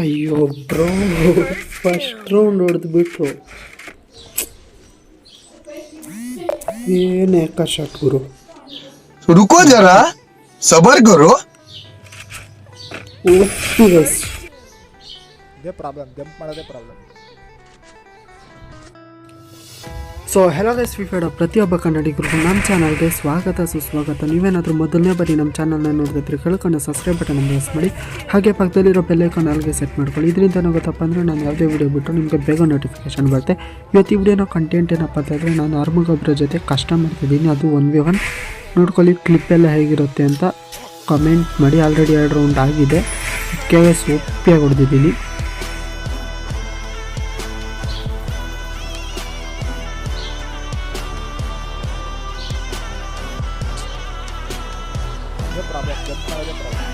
ಅಯ್ಯೋ bro, first round ಹೊಡೆದ್ಬಿಟ್ರು. ಏನು ಯಾಕ ಶಾಟ್ ಗುರು. रुको जरा सबर करो. ಇದೇ ಪ್ರಾಬ್ಲಮ್, ಜಂಪ್ ಮಾಡೋದೇ ಪ್ರಾಬ್ಲಮ್. ಸೊ ಹೆಲೋ ಗೈಸ್, ಫಿಫೆಡ ಪ್ರತಿಯೊಬ್ಬ ಕನ್ನಡಿಗರಿಗೂ ನಮ್ಮ ಚಾನಲ್ಗೆ ಸ್ವಾಗತ ಸುಸ್ವಾಗತ. ನೀವೇನಾದರೂ ಮೊದಲನೇ ಬಾರಿ ನಮ್ಮ ಚಾನಲ್ನ ನೋಡಿದ್ರೆ ಕೆಳಕೊಂಡು ಸಬ್ಸ್ಕ್ರೈಬ್ ಬಟನ್ ಪ್ರೆಸ್ ಮಾಡಿ, ಹಾಗೆ ಪಕ್ಕದಲ್ಲಿರೋ ಬೆಲ್ಲೈಕಾನ್ ಅಲ್ಲಿಗೆ ಸೆಟ್ ಮಾಡ್ಕೊಳ್ಳಿ. ಇದರಿಂದ ಏನಾಗುತ್ತಪ್ಪ ಅಂದರೆ ನಾನು ಯಾವುದೇ ವಿಡಿಯೋ ಬಿಟ್ಟರು ನಿಮಗೆ ಬೇಗ ನೋಟಿಫಿಕೇಶನ್ ಬರುತ್ತೆ. ಇವತ್ತು ಈ ವಿಡಿಯೋನ ಕಂಟೆಂಟ್ ಏನಪ್ಪ ಅಂತಂದರೆ, ನಾನು ಆರ್ಮಗೊಬ್ಬರ ಜೊತೆ ಕಷ್ಟ ಮಾಡ್ತಿದ್ದೀನಿ. ಅದು 1v1 ನೋಡ್ಕೊಳ್ಳಿ. ಕ್ಲಿಪ್ಪೆಲ್ಲ ಹೇಗಿರುತ್ತೆ ಅಂತ ಕಮೆಂಟ್ ಮಾಡಿ. ಆಲ್ರೆಡಿ 2 ರೌಂಡ್ ಆಗಿದೆ. ಅದಕ್ಕೆ ಸೂಪಿಯಾಗಿ ಹೊಡೆದಿದ್ದೀನಿ. ಇದೇ ಪ್ರಾಬ್ಲಮ್, ಜಂಪ್ ಮಾಡೋದೇ ಪ್ರಾಬ್ಲಮ್.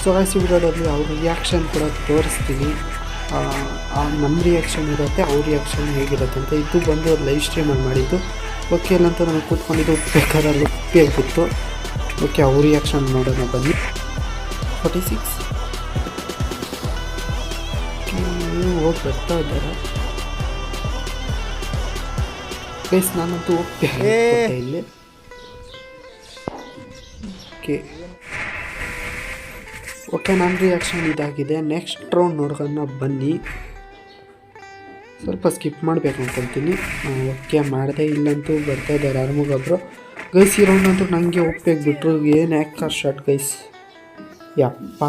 ಸೊ ಗೈಸ್, ಈ ವಿಡಿಯೋದಲ್ಲಿ ಅವ್ರ ರಿಯಾಕ್ಷನ್ ಕೂಡ ತೋರಿಸ್ತೀನಿ. ನಮ್ಮ ರಿಯಾಕ್ಷನ್ ಇರುತ್ತೆ, ಅವ್ರ ರಿಯಾಕ್ಷನ್ ಹೇಗಿರುತ್ತೆ ಅಂತ. ಇದು ಬಂದು ಲೈವ್ ಸ್ಟ್ರೀಮಲ್ಲಿ ಮಾಡಿದ್ದು. ಓಕೆ ಅಲ್ಲಂತ ನನಗೆ ಕೂತ್ಕೊಂಡಿದ್ದು ಬೇಕಾದಲ್ಲಿ ಉಪ್ಪಿಯಾಗಿತ್ತು. ಓಕೆ, ಅವ್ರ ರಿಯಾಕ್ಷನ್ ನೋಡೋಣ ಬನ್ನಿ. 46 ಹೋಗಿ ಬರ್ತಾ ಇದ್ದಾರೆ ಗೈಸ್. ನಾನಂತೂ ಒಪ್ಪಿ ಇಲ್ಲಿ. ಓಕೆ, ನನ್ನ ರಿಯಾಕ್ಷನ್ ಇದಾಗಿದೆ. ನೆಕ್ಸ್ಟ್ ರೌಂಡ್ ನೋಡ್ಕೊಂಡು ಬನ್ನಿ. ಸ್ವಲ್ಪ ಸ್ಕಿಪ್ ಮಾಡಬೇಕು ಅಂದ್ಕೊಳ್ತೀನಿ. ಓಕೆ ಮಾಡಿದೆ. ಇಲ್ಲಂತೂ ಬರ್ತಾ ಇದ್ದಾರೆ ಆರ್ಮಗೊಬ್ಬರು. ಗೈಸ್, ಈ ರೌಂಡ್ ಅಂತೂ ನನಗೆ ಒಪ್ಪಿಯಾಗಿಬಿಟ್ರು. ಏನು ಆ್ಯಕ್ಕರ್ ಶಾಟ್ ಗೈಸ್, ಯಪ್ಪ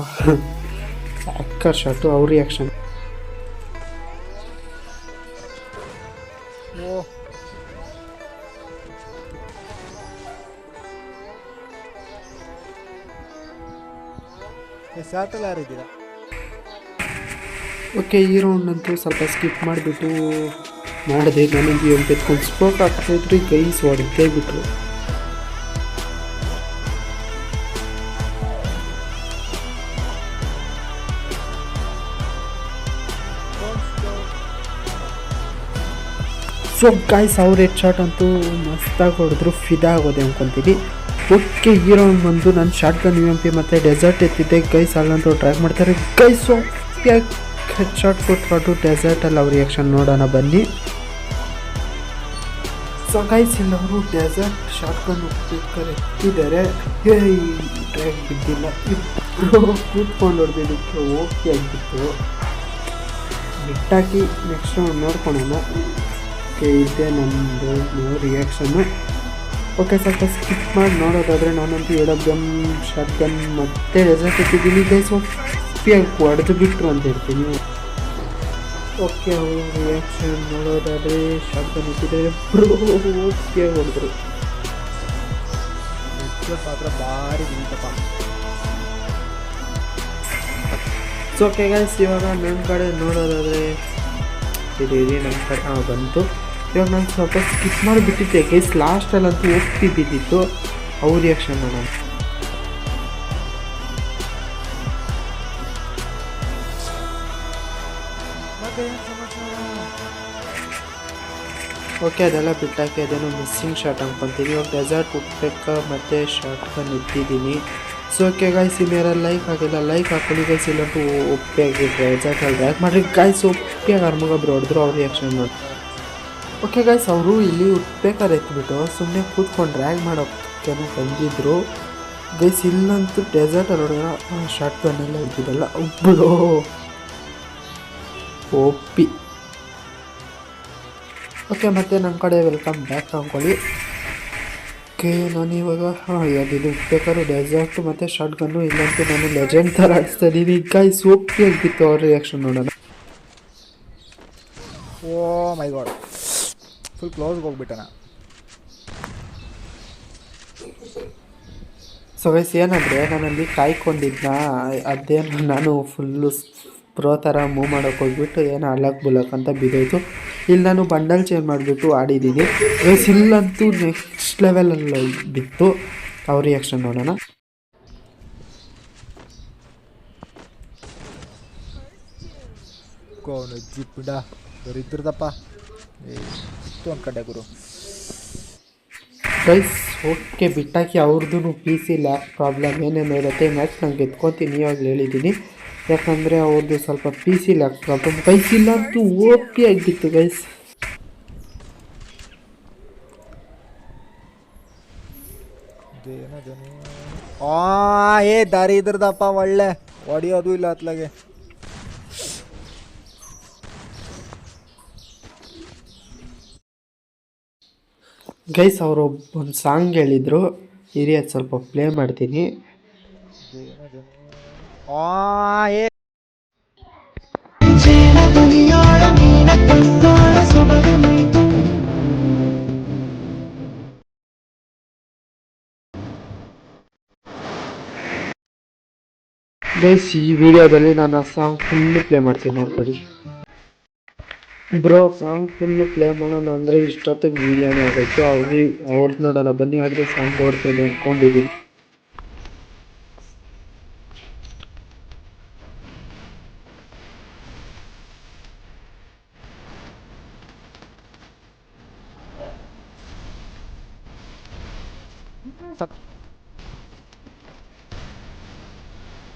ಆ್ಯಕ್ಕರ್ ಶಾಟು. ಅವ್ರ ರಿಯಾಕ್ಷನ್ ಓ ಶಾರ್ಟಲ್ಲಿ ಯಾರಿದ್ದೀರಾ? ಓಕೆ, ಈ ರೌಂಡ್ ಅಂತೂ ಸ್ವಲ್ಪ ಸ್ಕಿಪ್ ಮಾಡಿಬಿಟ್ಟು ಮಾಡಿದೆ. ನನಗೆ ಎತ್ಕೊಂಡು ಸ್ಪೋಕ್ ಆಗ್ತಾಯಿದ್ರು. ಗೈಸ್ ಹೊಡೆದೇ ಬಿಟ್ರು. ಸೊ ಗೈಸ್, ಅವ್ರ ಹೆಡ್ ಶಾಟ್ ಅಂತೂ ಮಸ್ತಾಗಿ ಹೊಡೆದ್ರು. ಫಿದಾ ಆಗೋದೆ ಅಂದ್ಕೊತೀವಿ. ಓಕೆ, ಈ ರೌಂಡ್ ಬಂದು ನಾನು ಶಾರ್ಟ್ ಗನ್ UMP ಮತ್ತು ಡೆಸರ್ಟ್ ಎತ್ತಿದ್ದೆ. ಗೈಸ್ ಅಲ್ಲಂತೂ ಟ್ರ್ಯಾಕ್ ಮಾಡ್ತಾರೆ. ಗೈಸ್ ಹೆಡ್ ಶಾಟ್ ಕೊಟ್ಟು ಡೆಸರ್ಟಲ್ಲಿ ಅವ್ರ ರಿಯಾಕ್ಷನ್ ನೋಡೋಣ ಬನ್ನಿ. ಸೊ ಗೈಸ್, ಇಲ್ಲವರು ಡೆಸರ್ಟ್ ಶಾರ್ಟ್ ಗನ್ ಎತ್ತಿದ್ದಾರೆ. ಟ್ರ್ಯಾಕ್ ಬಿದ್ದಿಲ್ಲ. ಇಬ್ಬರು ಕೂತ್ಕೊಂಡು ಹೊಡೆದಿದ್ದಕ್ಕೆ ಓಕೆ ಆಗಿತ್ತು. ಬಿಟ್ಟಾಕಿ ನೆಕ್ಸ್ಟ್ ರೌಂಡ್ ನೋಡ್ಕೊಳ್ಳೋಣ. ಓಕೆ, ಇದೆ ನಮ್ಮದು ರಿಯಾಕ್ಷನ್ನು. ಓಕೆ, ಸ್ವಲ್ಪ ಸ್ಕಿಪ್ ಮಾಡಿ ನೋಡೋದಾದರೆ, ನಾನಂತೂ AWM ಶಾರ್ಟ್ ಗನ್ ಮತ್ತು ಡೆಸರ್ಟ್ ಎತ್ತಿದ್ದೀನಿ. ಗೈಸ್ ಒಪ್ಪಿಯಾಗಿ ಹೊಡೆದು ಬಿಟ್ರು ಅಂತ ಹೇಳ್ತೀನಿ. ಓಕೆ, ಅವ್ರ ರಿಯಾಕ್ಷನ್ ನೋಡೋದಾದರೆ ಶಾರ್ಟ್ ಗನ್ ಎತ್ತಿದ್ದಾರೆ. ಒಪ್ಪಿಯಾಗಿ ಹೊಡೆದ್ರು. ಮಾತ್ರ ಭಾರಿ ನಿಂತಪ್ಪ. ಸೊ ಓಕೆ ಗೈಸ್, ಇವಾಗ ನನ್ನ ಕಡೆ ನೋಡೋದಾದರೆ ಇದು ನನ್ನ ಕಡೆ ಬಂತು. ಇವಾಗ ನಾನು ಸ್ವಲ್ಪ ಸ್ಕಿಪ್ ಮಾಡಿಬಿಟ್ಟಿದ್ದೆ ಗೈಸ್. ಲಾಸ್ಟಲ್ಲಂತೂ ಒಪ್ಪಿ ಬಿದ್ದಿತ್ತು. ಅವ್ರ ರಿಯಾಕ್ಷನ್ ನೋಡೋಣ. ಓಕೆ, ಅದೆಲ್ಲ ಬಿಟ್ಟಾಕಿ ಅದೇನೋ ಮಿಸ್ಸಿಂಗ್ ಶಾಟ್ ಅನ್ಕೊತೀನಿ. ಇವಾಗ ಡೆಸರ್ಟ್ ಉಟ್ಬೇಕ ಮತ್ತು ಶಾರ್ಟ್ ಗನ್ ಇಟ್ಟಿದ್ದೀನಿ. ಸೊ ಓಕೆ ಗೈಸ್, ಇನ್ನೇನಾರು ಲೈಕ್ ಆಗಿಲ್ಲ ಲೈಕ್ ಹಾಕೊಳ್ಳಿ ಗೈಸ್. ಇಲ್ಲಂತೂ ಒಪ್ಪಿಯಾಗಿದ್ರೆ ಡೆಸರ್ಟಲ್ಲಿ ರ್ಯಾಕ್ ಮಾಡಿರಿ ಗೈಸ್. ಒಪ್ಪಿಯಾಗಿ ಆರ್ಮಗೊಬ್ಬರು ಹೊಡೆದ್ರು. ಅವ್ರ ರಿಯಾಕ್ಷನ್ ನೋಡಿ. ಓಕೆ ಗೈಸ್, ಅವರು ಇಲ್ಲಿ ಉಟ್ಬೇಕಾದ್ರೆ ಎತ್ಬಿಟ್ಟು ಸುಮ್ಮನೆ ಕೂತ್ಕೊಂಡು ರ್ಯಾಗ್ ಮಾಡೋಕ್ಕೇನೋ ಬಂದಿದ್ರು ಗೈಸ್. ಇಲ್ಲಂತೂ ಡೆಸರ್ಟಲ್ಲಿ ಹೊಡೆದ ಶಾರ್ಟ್ ಗನ್ನೆಲ್ಲ ಇದ್ದಿದ್ದಲ್ಲ. ಒಬ್ಬಳು ಒಪ್ಪಿ. ಓಕೆ, ಮತ್ತು ನನ್ನ ಕಡೆ ವೆಲ್ಕಮ್ ಬ್ಯಾಕ್ ಅಂದ್ಕೊಳ್ಳಿ. ಓಕೆ, ನಾನು ಇವಾಗ ಯಾವ್ದಿದು ಬೇಕಾದ್ರೂ ಡೆಸರ್ಟು ಮತ್ತು ಶಾರ್ಟ್ ಗನ್ನು. ಇಲ್ಲಂತೂ ನಾನು ಲೆಜೆಂಡ್ ಥರ ಆಡಿಸ್ತಾ ಇದ್ದೀನಿ ಗೈಸ್. ಒಪ್ಪಿ ಆಗಿತ್ತು. ಅವ್ರ ರಿಯಾಕ್ಷನ್ ನೋಡೋಣ. ಓ ಮೈ ಗಾಡ್, ಫುಲ್ ಕ್ಲೋಸ್ಗೆ ಹೋಗ್ಬಿಟ್ಟಣ. ಸೊ ಗೈಸ್, ಏನಂದರೆ ನಾನಲ್ಲಿ ಕಾಯ್ಕೊಂಡಿದ್ನ. ಅದೇನು ನಾನು ಫುಲ್ಲು ಪ್ರೋ ಥರ ಮೂವ್ ಮಾಡೋಕ್ಕೆ ಹೋಗ್ಬಿಟ್ಟು ಏನೋ ಅಲಕ್ ಬುಲಕ್ ಅಂತ ಬಿದ್ದೋಯ್ತು. ಇಲ್ಲಿ ನಾನು ಬಂಡಲ್ ಚೇಂಜ್ ಮಾಡಿಬಿಟ್ಟು ಆಡಿದ್ದೀನಿ ಗೈಸ್. ಇಲ್ಲಂತೂ ನೆಕ್ಸ್ಟ್ ಲೆವೆಲಲ್ಲಿ ಬಿತ್ತು. ಅವ್ರ ರಿಯಾಕ್ಷನ್ ನೋಡೋಣ. ಜಿಪ್ಪಿಡ ಇದ್ರದಪ್ಪ. ಇಷ್ಟು ಅಂದ್ಕೊಂಡೆ ಗುರು. ಗೈಸ್ ಓಕೆ ಬಿಟ್ಟಾಕಿ ಅವ್ರದ್ದು ಪಿ ಸಿ ಲ್ಯಾಕ್ ಪ್ರಾಬ್ಲಮ್ ಏನೇನೋ ಇರುತ್ತೆ ಮ್ಯಾಚ್ ನಂಗೆ ಎತ್ಕೊತೀನಿ ಇವಾಗಲೇ ಹೇಳಿದ್ದೀನಿ. ಯಾಕಂದರೆ ಅವ್ರದ್ದು ಸ್ವಲ್ಪ P C lack problem guys. ಇಲ್ಲಂತೂ ಓಪಿ ಆಗಿತ್ತು ಗೈಸ್. ಏ ದಾರಿ ಇದ್ರದಪ್ಪ ಒಳ್ಳೆ ಹೊಡಿಯೋದು ಇಲ್ಲ ಅತ್ಲಾಗೆ. ಗೈಸ್ ಅವರು ಒಂದು ಸಾಂಗ್ ಹೇಳಿದರು, ಇರಿ ಅದು ಸ್ವಲ್ಪ ಪ್ಲೇ ಮಾಡ್ತೀನಿ. ಏ ಗೈಸ್ ಈ ವಿಡಿಯೋದಲ್ಲಿ ನಾನು ಆ ಸಾಂಗ್ ಫುಲ್ಲು ಪ್ಲೇ ಮಾಡ್ತೀನಿ ನೋಡ್ಕೊಳ್ಳಿ. ಬ್ರೋ ಸಾಂಗ್ ಫುಲ್ಲು ಪ್ಲೇ ಮಾಡೋಣ ಅಂದರೆ ಇಷ್ಟೊತ್ತಿಗೆ ವೀಡಿಯೋನೇ ಆಗೋಯ್ತು. ಅವ್ರದ್ದು ನೋಡೋಣ ಬನ್ನಿ, ಆದರೆ ಸಾಂಗ್ ಓಡ್ತೀನಿ ಅಂದ್ಕೊಂಡಿದ್ದೀನಿ.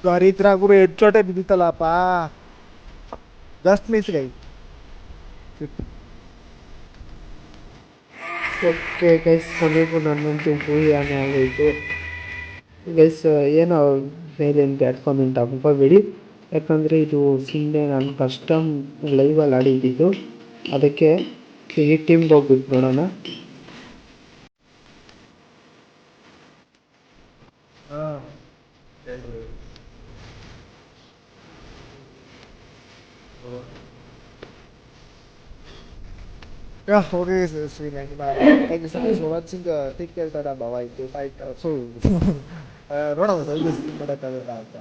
ಗರಿತ್ರಾಗೂ ಹೆಡ್ಶಾಟೇ ಬಿದ್ದಿತ್ತಲ್ಲಪ್ಪ, ಜಸ್ಟ್ ಮಿಸ್ ಗೈ. ಓಕೆ ಗೈಸ್ ಕೊನೆಗೂ ನನ್ನಂತೂ ಹೂಯಾನೆ ಆಗೋಯ್ತು ಗೈಸ್. ಏನೋ ಮೇಲೇನು ಬ್ಯಾಡ್ ಕಾಮೆಂಟ್ ಹಾಕೋಬೇಡಿ, ಯಾಕಂದರೆ ಇದು ಸುಮ್ಮನೆ ನಾನು ಫಸ್ಟ್ ಟೈಮ್ ಲೈವಲ್ಲಿ ಆಡಿದ್ದು, ಅದಕ್ಕೆ ಈ ಟೀಮ್ಗೆ ಹೋಗ್ಬಿಟ್ಟು ನೋಡೋಣ. Yeah, okay, Sri Lanka. Thank you so much for watching. Take care, tada, bye bye. Bye. So, ನೋಡೋಣ ಸ್ವಲ್ಪ ಮಾಡೋಕ್ಕಾಗಲ್ಲ ಅಂತ.